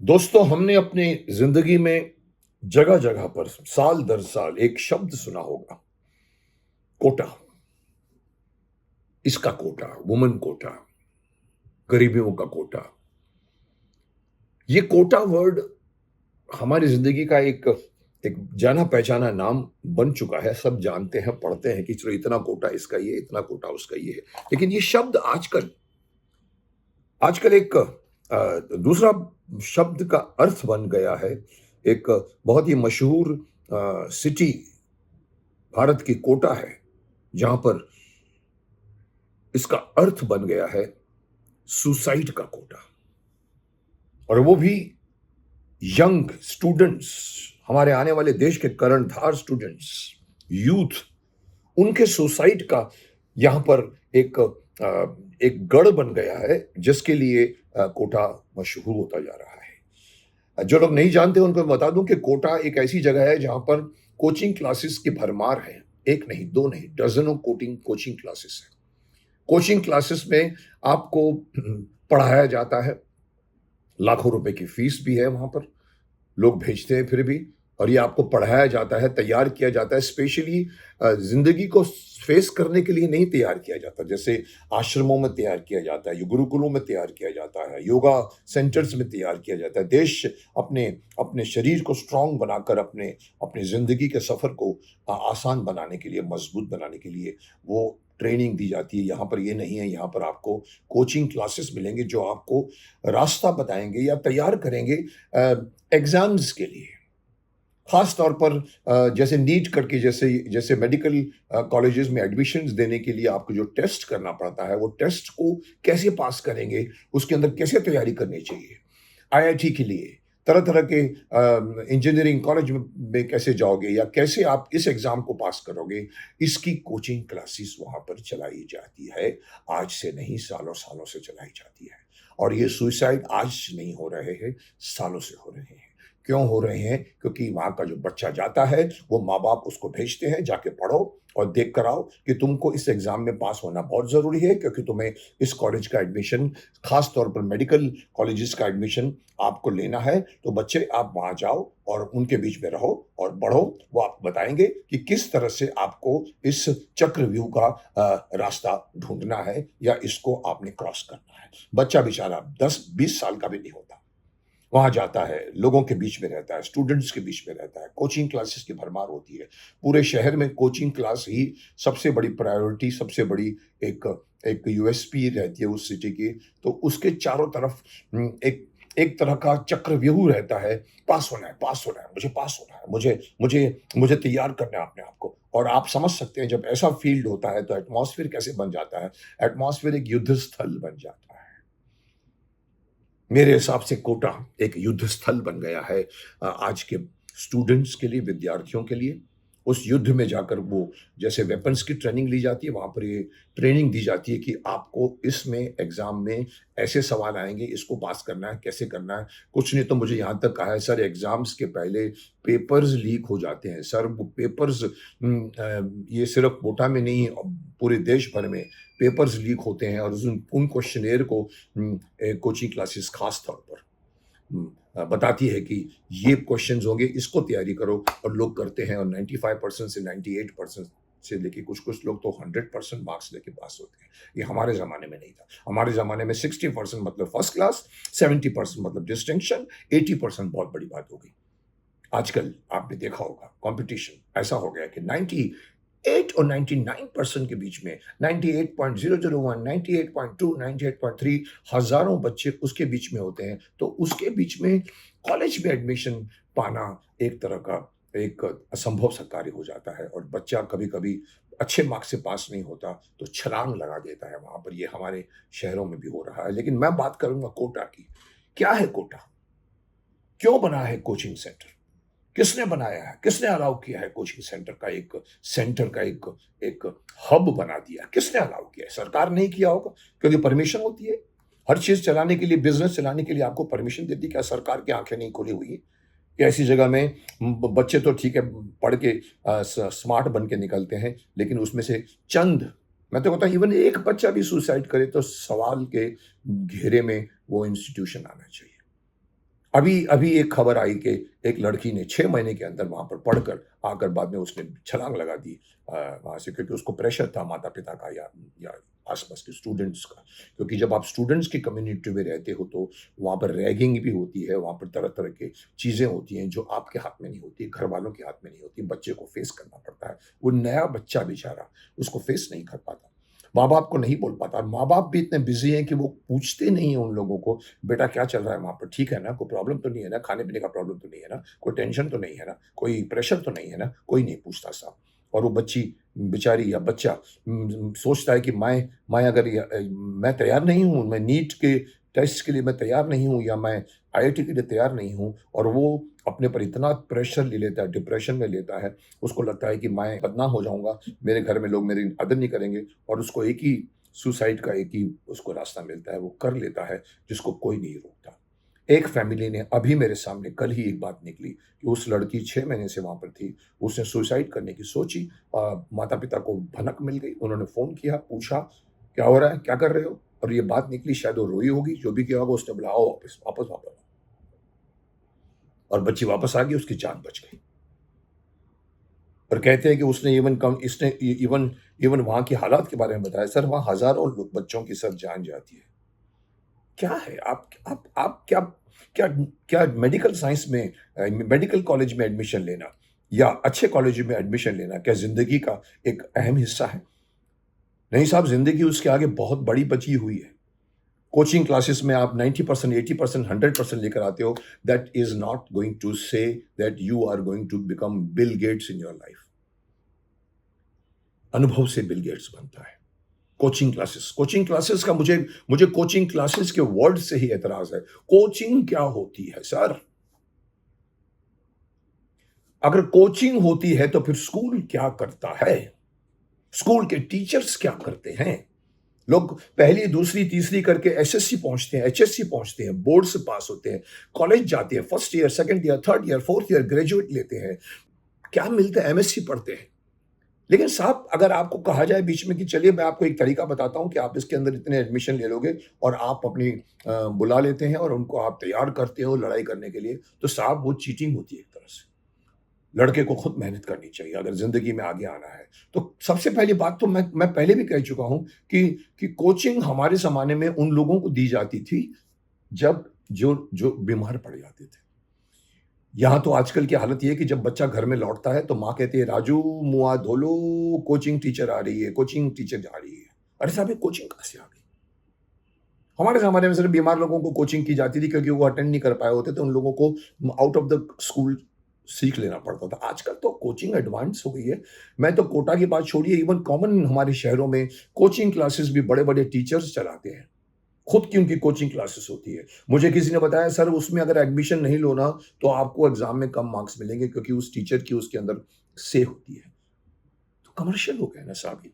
दोस्तों, हमने अपनी जिंदगी में जगह जगह पर साल दर साल एक शब्द सुना होगा। कोटा। इसका कोटा, वुमन कोटा, गरीबियों का कोटा। ये कोटा वर्ड हमारी जिंदगी का एक एक जाना पहचाना नाम बन चुका है। सब जानते हैं, पढ़ते हैं कि चलो इतना कोटा इसका ये, इतना कोटा उसका ये है। लेकिन ये शब्द आजकल आजकल एक दूसरा शब्द का अर्थ बन गया है। एक बहुत ही मशहूर सिटी भारत की कोटा है, जहां पर इसका अर्थ बन गया है सुसाइड का कोटा। और वो भी यंग स्टूडेंट्स, हमारे आने वाले देश के कर्णधार स्टूडेंट्स, यूथ, उनके सुसाइड का यहां पर एक गढ़ बन गया है, जिसके लिए कोटा मशहूर होता जा रहा है। जो लोग नहीं जानते उनको मैं बता दूं कि कोटा एक ऐसी जगह है जहां पर कोचिंग क्लासेस की भरमार है। एक नहीं, दो नहीं, डजनों कोचिंग क्लासेस है। कोचिंग क्लासेस में आपको पढ़ाया जाता है। लाखों रुपए की फीस भी है वहां पर, लोग भेजते हैं फिर भी। और ये आपको पढ़ाया जाता है, तैयार किया जाता है। स्पेशली जिंदगी को फेस करने के लिए नहीं तैयार किया जाता, जैसे आश्रमों में तैयार किया जाता है, गुरुकुलों में तैयार किया जाता है, योगा सेंटर्स में तैयार किया जाता है। देश अपने अपने शरीर को स्ट्रांग बनाकर अपने अपनी जिंदगी के सफर को आसान बनाने के लिए, मजबूत बनाने के लिए वो ट्रेनिंग दी जाती है। यहाँ पर ये नहीं है। यहाँ पर आपको कोचिंग क्लासेस मिलेंगे जो आपको रास्ता बताएंगे या तैयार करेंगे एग्जाम्स के लिए। खास तौर पर जैसे नीट करके, जैसे जैसे मेडिकल कॉलेजेस में एडमिशन्स देने के लिए आपको जो टेस्ट करना पड़ता है, वो टेस्ट को कैसे पास करेंगे, उसके अंदर कैसे तैयारी करनी चाहिए। आईआईटी के लिए तरह तरह के इंजीनियरिंग कॉलेज में कैसे जाओगे, या कैसे आप इस एग्जाम को पास करोगे, इसकी कोचिंग क्लासेस वहां पर चलाई जाती है। आज से नहीं, सालों सालों से चलाई जाती है। और ये सुसाइड आज नहीं हो रहे हैं, सालों से हो रहे हैं। क्यों हो रहे हैं? क्योंकि वहां का जो बच्चा जाता है, वो माँ बाप उसको भेजते हैं, जाके पढ़ो और देख कर आओ कि तुमको इस एग्जाम में पास होना बहुत जरूरी है, क्योंकि तुम्हें इस कॉलेज का एडमिशन, खास तौर पर मेडिकल कॉलेजेस का एडमिशन आपको लेना है। तो बच्चे, आप वहां जाओ और उनके बीच में रहो और बढ़ो। वो आपको बताएंगे कि किस तरह से आपको इस चक्रव्यूह का रास्ता ढूंढना है, या इसको आपने क्रॉस करना है। बच्चा बेचारा 10-20 साल का भी नहीं होता, वहां जाता है, लोगों के बीच में रहता है, स्टूडेंट्स के बीच में रहता है। कोचिंग क्लासेस की भरमार होती है। पूरे शहर में कोचिंग क्लास ही सबसे बड़ी प्रायोरिटी, सबसे बड़ी एक एक यूएसपी रहती है उस सिटी की। तो उसके चारों तरफ एक एक तरह का चक्रव्यूह रहता है। पास होना है, पास होना है, मुझे पास होना है, मुझे मुझे मुझे तैयार करना है अपने आप को। और आप समझ सकते हैं, जब ऐसा फील्ड होता है तो एटमॉस्फेयर कैसे बन जाता है। एटमॉस्फेयर एक युद्ध स्थल बन जाता है। मेरे हिसाब से कोटा एक युद्ध स्थल बन गया है आज के स्टूडेंट्स के लिए, विद्यार्थियों के लिए। उस युद्ध में जाकर वो, जैसे वेपन्स की ट्रेनिंग ली जाती है, वहां पर ये ट्रेनिंग दी जाती है कि आपको इसमें एग्जाम में ऐसे सवाल आएंगे, इसको पास करना है, कैसे करना है। कुछ ने तो मुझे यहाँ तक कहा है, सर एग्जाम्स के पहले पेपर्स लीक हो जाते हैं। सर वो पेपर्स, ये सिर्फ कोटा में नहीं, पूरे देश भर में पेपर्स लीक होते हैं। और उन क्वेश्चनेयर को कोचिंग क्लासेस खास तौर पर बताती है कि ये क्वेश्चंस होंगे, इसको तैयारी करो। और लोग करते हैं, और 95% से 98% से लेके कुछ कुछ लोग तो 100% मार्क्स लेके पास होते हैं। ये हमारे ज़माने में नहीं था। हमारे ज़माने में 60% मतलब फर्स्ट क्लास, 70% मतलब डिस्टिंक्शन, 80% बहुत बड़ी बात हो गई। आजकल आपने देखा होगा कंपटीशन ऐसा हो गया कि 98 और 99% के बीच में, 98.001, 98.2, 98.3, हजारों बच्चे उसके बीच में होते हैं। तो उसके बीच में कॉलेज में एडमिशन पाना एक तरह का एक असंभव सा कार्य हो जाता है। और बच्चा कभी कभी अच्छे मार्क्स से पास नहीं होता तो छलांग लगा देता है वहां पर। ये हमारे शहरों में भी हो रहा है। लेकिन मैं बात करूंगा कोटा की। क्या है कोटा? क्यों बना है कोचिंग सेंटर? किसने बनाया है? किसने अलाउ किया है कोचिंग सेंटर का एक एक हब बना दिया? किसने अलाउ किया है? सरकार नहीं किया होगा, क्योंकि परमिशन होती है। हर चीज चलाने के लिए, बिजनेस चलाने के लिए आपको परमिशन देती है। क्या सरकार की आंखें नहीं खुली हुई है कि ऐसी जगह में बच्चे तो ठीक है, पढ़ के स्मार्ट बन के निकलते हैं, लेकिन उसमें से चंद, मैं तो कहता हूं इवन एक बच्चा भी सुसाइड करे तो सवाल के घेरे में वो इंस्टीट्यूशन आना चाहिए। अभी अभी एक खबर आई कि एक लड़की ने 6 महीने के अंदर वहाँ पर पढ़कर आकर बाद में उसने छलांग लगा दी वहाँ से, क्योंकि उसको प्रेशर था माता-पिता का या आस-पास के स्टूडेंट्स का। क्योंकि जब आप स्टूडेंट्स की कम्युनिटी में रहते हो तो वहाँ पर रैगिंग भी होती है, वहाँ पर तरह-तरह की चीज़ें होती हैं जो आपके हाथ में नहीं होती, घरवालों के हाथ में नहीं होती, बच्चे को फेस करना पड़ता है। वो नया बच्चा बेचारा उसको फेस नहीं कर पाता। माँ-बाप को नहीं बोल पाता, माँ-बाप भी इतने बिज़ी हैं कि वो पूछते नहीं हैं उन लोगों को, बेटा क्या चल रहा है वहाँ पर? ठीक है ना? कोई प्रॉब्लम तो नहीं है ना? खाने-पीने का प्रॉब्लम तो नहीं है ना? कोई टेंशन तो नहीं है ना? कोई प्रेशर तो नहीं है ना? कोई नहीं पूछता साहब। और वो बच्ची बेचारी या बच्चा सोचता है कि मैं अगर मैं तैयार नहीं हूँ, मैं नीट के टेस्ट के लिए मैं तैयार नहीं हूँ या मैं आईआईटी के लिए तैयार नहीं हूँ, और वो अपने पर इतना प्रेशर ले लेता है, डिप्रेशन में लेता है, उसको लगता है कि मैं बदनाम हो जाऊँगा, मेरे घर में लोग मेरी कदर नहीं करेंगे, और उसको एक ही सुसाइड का एक ही उसको रास्ता मिलता है, वो कर लेता है, जिसको कोई नहीं रोकता। एक फैमिली ने अभी मेरे सामने कल ही एक बात निकली कि उस लड़की 6 महीने से वहाँ पर थी, उसने सुसाइड करने की सोची, माता-पिता को भनक मिल गई, उन्होंने फ़ोन किया, पूछा, "क्या हो रहा है? क्या कर रहे हो?" और ये बात निकली, शायद वो रोई होगी, जो भी किया होगा, उसने बोला, "आओ वापस, वापस, वापस।" और बच्ची वापस आ गई, उसकी जान बच गई। और कहते हैं कि उसने इवन कम इसने इ इवन इवन वहाँ की हालात के बारे में बताया, "सर, वहाँ हज़ारों लोग बच्चों की सर जान जाती है।" क्या है? आप क्या क्या क्या मेडिकल साइंस में मेडिकल कॉलेज में एडमिशन लेना या अच्छे कॉलेज में एडमिशन लेना क्या ज़िंदगी का एक अहम हिस्सा है? नहीं साहब, ज़िंदगी उसके आगे बहुत बड़ी बची हुई है। कोचिंग क्लासेस में आप 90%, 80%, 100% लेकर आते हो, that is not going to say that you are going to become Bill Gates in your life. अनुभव से बिल गेट्स बनता है। कोचिंग क्लासेस का मुझे मुझे कोचिंग क्लासेस के वर्ड से ही एतराज़ है। कोचिंग क्या होती है सर? अगर कोचिंग होती है तो फिर स्कूल क्या करता है? स्कूल के टीचर्स क्या करते हैं? लोग पहली, दूसरी, तीसरी करके एसएससी पहुंचते हैं, एचएससी पहुंचते हैं, बोर्ड से पास होते हैं, कॉलेज जाते हैं, first year, second year, third year, fourth year graduate लेते हैं। क्या मिलता है? एमएससी पढ़ते हैं। लेकिन साहब, अगर आपको कहा जाए बीच में कि चलिए मैं आपको एक तरीका बताता हूँ कि आप इसके अंदर इतने एडमिशन ले लोगे, और आप अपनी बुला लेते हैं और उनको आप तैयार करते हो लड़ाई करने के लिए, तो साहब वो चीटिंग होती है एक तरह से। लड़के को खुद मेहनत करनी चाहिए अगर ज़िंदगी में आगे आना है। तो सबसे पहली बात तो मैं पहले भी कह चुका हूँ कि कोचिंग हमारे ज़माने में उन लोगों को दी जाती थी, जब जो जो बीमार पड़ जाते थे। यहाँ तो आजकल की हालत ये है कि जब बच्चा घर में लौटता है तो माँ कहती है, "राजू, मुँह हाथ धो लो, कोचिंग टीचर आ रही है, कोचिंग टीचर आ रही है।" अरे साहब, ये कोचिंग कहाँ से आ गई? हमारे ज़माने में सिर्फ़ बीमार लोगों को कोचिंग की जाती थी क्योंकि वो अटेंड नहीं कर पाए होते थे, उन लोगों को आउट ऑफ द स्कूल सीख लेना पड़ता था। आजकल तो कोचिंग एडवांस हो गई है। मैं तो कोटा की बात छोड़िए, इवन कॉमन हमारे शहरों में कोचिंग क्लासेस भी बड़े-बड़े टीचर्स चलाते हैं। खुद की उनकी कोचिंग क्लासेस होती है। मुझे किसी ने बताया, सर उसमें अगर एडमिशन नहीं लो ना, तो आपको एग्ज़ाम में कम मार्क्स मिलेंगे क्योंकि उस टीचर की उसके अंदर से होती है। तो कमर्शियल हो गया ना साहब ये।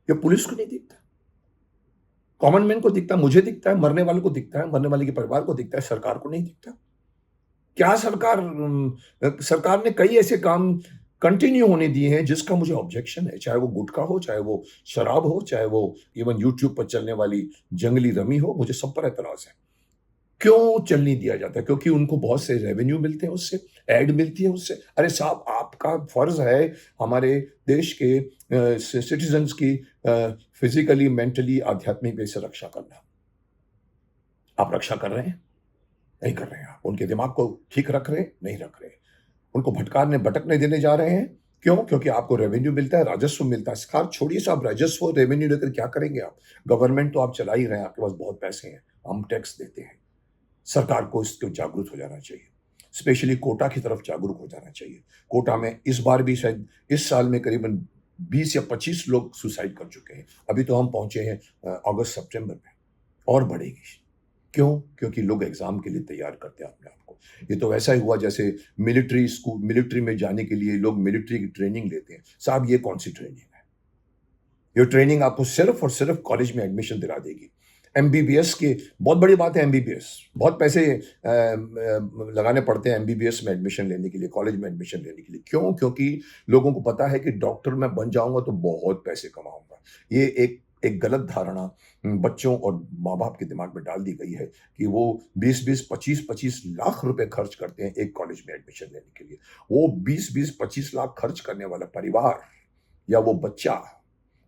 ये पुलिस को नहीं दिखता, कॉमन मैन को दिखता है, मुझे दिखता है, मरने वालों को दिखता है, मरने वाले के परिवार को दिखता है, सरकार को नहीं दिखता। क्या सरकार ने कई ऐसे काम कंटिन्यू होने दिए हैं जिसका मुझे ऑब्जेक्शन है, चाहे वो गुटखा हो, चाहे वो शराब हो, चाहे वो इवन यूट्यूब पर चलने वाली जंगली रमी हो, मुझे सब पर एतराज़ है। क्यों चलने दिया जाता है? क्योंकि उनको बहुत से रेवेन्यू मिलते हैं उससे, ऐड मिलती है उससे। अरे साहब, आपका फर्ज़ है हमारे देश के सिटीज़न्स की फिज़िकली, मेंटली, आध्यात्मिक वे से रक्षा करना। आप रक्षा कर रहे हैं? नहीं कर रहे हैं आप। उनके दिमाग को ठीक रख रहे हैं? नहीं रख रहे हैं। उनको भटकने देने जा रहे हैं। क्यों? क्योंकि आपको रेवेन्यू मिलता है, राजस्व मिलता है। ख़ैर छोड़िए साहब, राजस्व और रेवेन्यू लेकर क्या करेंगे आप? गवर्नमेंट तो आप चला ही रहे हैं, आपके पास बहुत पैसे हैं, हम टैक्स देते हैं। सरकार को इसको जागरूक हो जाना चाहिए। स्पेशली कोटा की तरफ जागरूक हो जाना चाहिए। कोटा में इस बार भी शायद इस साल में करीबन 20 या 25 लोग सुसाइड कर चुके हैं। अभी तो हम पहुँचे हैं अगस्त-सितंबर में, और बढ़ेगी। क्यों? क्योंकि लोग एग्ज़ाम के लिए तैयार करते हैं अपने आप को। ये तो वैसा ही हुआ जैसे मिलिट्री में जाने के लिए लोग मिलिट्री की ट्रेनिंग लेते हैं। साहब, ये कौन-सी ट्रेनिंग है? ये ट्रेनिंग आपको सिर्फ़ और सिर्फ़ कॉलेज में एडमिशन दिला देगी। एमबीबीएस के बहुत बड़ी बात है एमबीबीएस। बहुत पैसे लगाने पड़ते हैं एमबीबीएस में एडमिशन लेने के लिए, कॉलेज में एडमिशन लेने के लिए। क्यों? क्योंकि लोगों को पता है कि डॉक्टर मैं बन जाऊँगा तो बहुत पैसे कमाऊँगा। ये एक एक गलत धारणा बच्चों और माँ-बाप के दिमाग में डाल दी गई है कि वो 20-20, 25-25 लाख रुपए खर्च करते हैं एक कॉलेज में एडमिशन लेने के लिए। वो 20-20, 25 लाख खर्च करने वाला परिवार या वो बच्चा,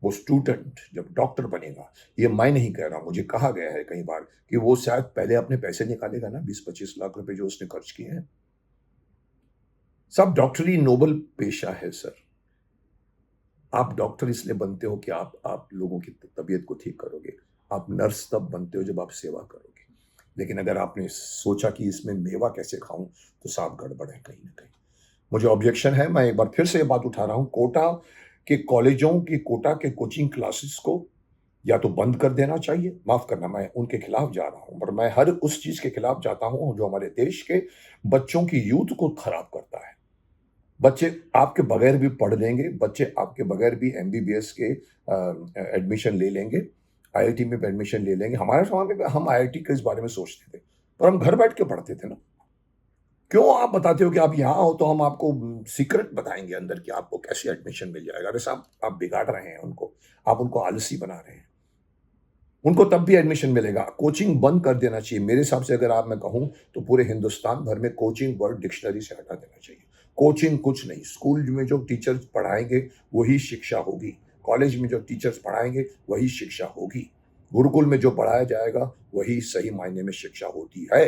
वो स्टूडेंट जब डॉक्टर बनेगा, ये मैं नहीं कह रहा, मुझे कहा गया है कई बार कि वो शायद पहले अपने पैसे निकालेगा ना 20-25 लाख रुपए जो उसने खर्च किए हैं। सब डॉक्टरी नोबल पेशा है सर। आप डॉक्टर इसलिए बनते हो कि आप लोगों की तबीयत को ठीक करोगे। आप नर्स तब बनते हो जब आप सेवा करोगे। लेकिन अगर आपने सोचा कि इसमें मेवा कैसे खाऊं, तो साफ गड़बड़ है कहीं ना कहीं। मुझे ऑब्जेक्शन है, मैं एक बार फिर से ये बात उठा रहा हूं, कोटा के कॉलेजों की, कोटा के कोचिंग क्लासेस को या तो बंद कर देना चाहिए। माफ करना, मैं उनके खिलाफ जा रहा हूं, पर मैं हर उस चीज के खिलाफ जाता हूं जो हमारे देश के बच्चों की यूथ को खराब करता है। बच्चे आपके बगैर भी पढ़ लेंगे, बच्चे आपके बगैर भी एमबीबीएस के एडमिशन ले लेंगे, आईआईटी में भी एडमिशन ले लेंगे। हमारे समय में हम आईआईटी के इस बारे में सोचते थे, पर हम घर बैठ के पढ़ते थे ना। क्यों आप बताते हो कि आप यहाँ हो तो हम आपको सीक्रेट बताएंगे अंदर कि आपको कैसे एडमिशन मिल जाएगा? अरे साहब, आप बिगाड़ रहे हैं उनको, आप उनको आलसी बना रहे हैं। उनको तब भी एडमिशन मिलेगा। कोचिंग बंद कर देना चाहिए मेरे हिसाब से। अगर आप मैं कहूं तो पूरे हिंदुस्तान भर में कोचिंग वर्ड डिक्शनरी से हटा देना चाहिए। कोचिंग कुछ नहीं, स्कूल में जो टीचर्स पढ़ाएंगे वही शिक्षा होगी, कॉलेज में जो टीचर्स पढ़ाएंगे वही शिक्षा होगी, गुरुकुल में जो पढ़ाया जाएगा वही सही मायने में शिक्षा होती है।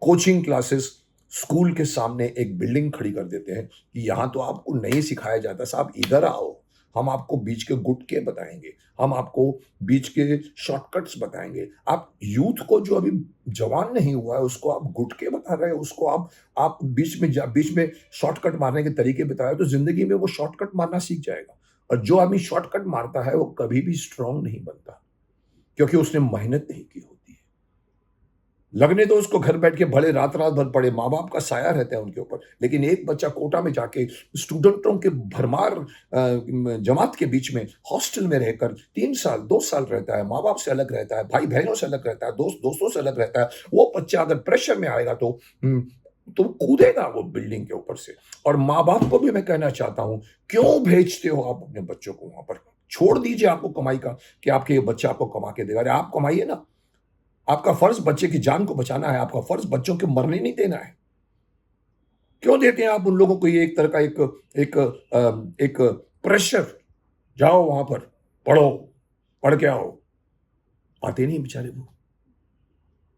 कोचिंग क्लासेस स्कूल के सामने एक बिल्डिंग खड़ी कर देते हैं कि यहां तो आपको नहीं सिखाया जाता, साहब इधर आओ, हम आपको बीच के गुटके बताएंगे, हम आपको बीच के शॉर्टकट्स बताएंगे। आप यूथ को जो अभी जवान नहीं हुआ है उसको आप गुटके बता रहे हैं, उसको आप बीच में शॉर्टकट मारने के तरीके बता रहे हो, तो जिंदगी में वो शॉर्टकट मारना सीख जाएगा। और जो आदमी शॉर्टकट मारता है वो कभी भी स्ट्रांग नहीं बनता, क्योंकि उसने मेहनत नहीं की होती है। लगने तो उसको घर बैठ के भले रात रात भर पड़े, माँ बाप का साया रहता है उनके ऊपर, लेकिन एक बच्चा कोटा में जाके स्टूडेंटों के भरमार जमात के बीच में हॉस्टल में रहकर 3 साल 2 साल रहता है, माँ बाप से अलग रहता है, भाई बहनों से अलग रहता है, दोस्तों से अलग रहता है। वो बच्चा अगर प्रेशर में आएगा तो कूदेगा वो बिल्डिंग के ऊपर से। और माँ बाप को भी मैं कहना चाहता हूं, क्यों भेजते हो आप अपने बच्चों को वहां पर? छोड़ दीजिए आपको कमाई का, कि आपके ये बच्चा आपको कमा के देगा। अरे आप कमाइए ना, आपका फर्ज बच्चे की जान को बचाना है, आपका फर्ज बच्चों के मरने नहीं देना है। क्यों देते हैं आप उन लोगों को ये एक तरह का एक प्रेशर? जाओ वहां पर पढ़ो, पढ़ के आओ। आते नहीं बेचारे वो।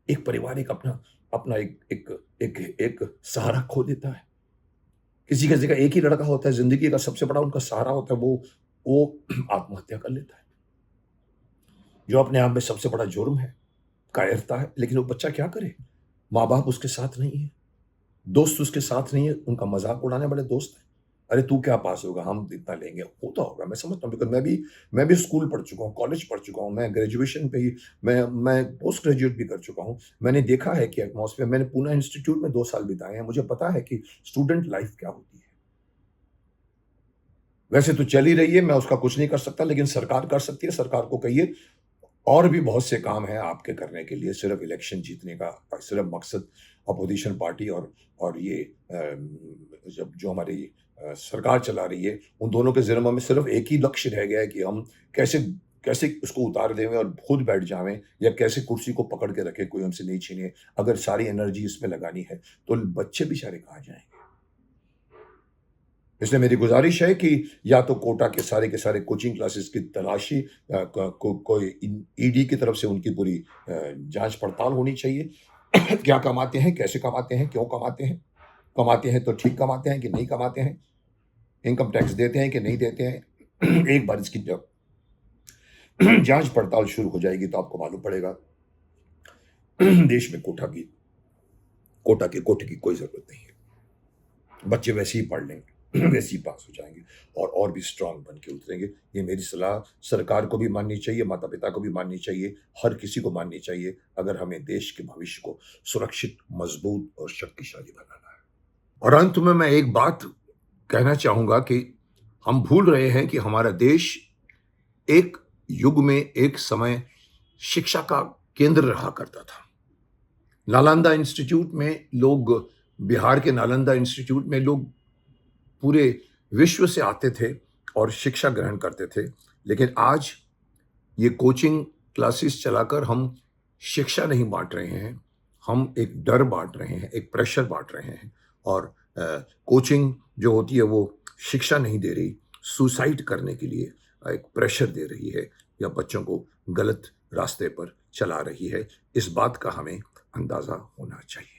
एक परिवार एक अपना अपना एक सहारा खो देता है। किसी किसी का एक ही लड़का होता है, जिंदगी का सबसे बड़ा उनका सहारा होता है, वो आत्महत्या कर लेता है, जो अपने आप में सबसे बड़ा जुर्म है, कायरता है। लेकिन वो बच्चा क्या करे? माँ बाप उसके साथ नहीं है, दोस्त उसके साथ नहीं है, उनका मजाक उड़ाने वाले दोस्त हैं। अरे तू क्या पास होगा, हम इतना लेंगे, होता होगा, मैं समझता हूँ, बिकॉज मैं भी स्कूल पढ़ चुका हूँ, कॉलेज पढ़ चुका हूँ, मैं ग्रेजुएशन पे ही मैं पोस्ट ग्रेजुएट भी कर चुका हूँ। मैंने देखा है कि एटमॉस्फेयर, मैंने पूना इंस्टीट्यूट में 2 साल बिताए हैं, मुझे पता है कि स्टूडेंट लाइफ क्या होती है। वैसे तो चल ही रही है, मैं उसका कुछ नहीं कर सकता, लेकिन सरकार कर सकती है। सरकार को कहिए और भी बहुत से काम हैं आपके करने के लिए, सिर्फ इलेक्शन जीतने का सिर्फ मकसद अपोजिशन पार्टी और ये जब जो हमारी सरकार चला रही है, उन दोनों के ज़िम्मे में सिर्फ एक ही लक्ष्य रह गया है कि हम कैसे कैसे उसको उतार दें और खुद बैठ जावें, या कैसे कुर्सी को पकड़ के रखें, कोई हमसे नहीं छीने। अगर सारी एनर्जी इसमें लगानी है तो बच्चे बेचारे कहाँ जाएंगे? इसलिए मेरी गुजारिश है कि या तो कोटा के सारे कोचिंग क्लासेस की तलाशी कोई ईडी की तरफ से उनकी पूरी जांच पड़ताल होनी चाहिए। क्या कमाते हैं, कैसे कमाते हैं, क्यों कमाते हैं तो ठीक कमाते हैं कि नहीं कमाते हैं, इनकम टैक्स देते हैं कि नहीं देते हैं। एक बार इसकी जब जांच पड़ताल शुरू हो जाएगी तो आपको मालूम पड़ेगा देश में कोटा के कोटे की कोई जरूरत नहीं है। बच्चे वैसे ही पढ़ लेंगे, वैसे ही पास हो जाएंगे और भी स्ट्रांग बन के उतरेंगे। ये मेरी सलाह सरकार को भी माननी चाहिए, माता पिता को भी माननी चाहिए, हर किसी को माननी चाहिए, अगर हमें देश के भविष्य को सुरक्षित, मजबूत और शक्तिशाली बनाना है। और अंत में मैं एक बात कहना चाहूंगा कि हम भूल रहे हैं कि हमारा देश एक युग में, एक समय शिक्षा का केंद्र रहा करता था। नालंदा इंस्टीट्यूट में लोग, बिहार के नालंदा इंस्टीट्यूट में लोग पूरे विश्व से आते थे और शिक्षा ग्रहण करते थे। लेकिन आज ये कोचिंग क्लासेस चलाकर हम शिक्षा नहीं बाँट रहे हैं, हम एक डर बाँट रहे हैं, एक प्रेशर बाँट रहे हैं और कोचिंग जो होती है वो शिक्षा नहीं दे रही, सुसाइड करने के लिए एक प्रेशर दे रही है या बच्चों को गलत रास्ते पर चला रही है। इस बात का हमें अंदाज़ा होना चाहिए।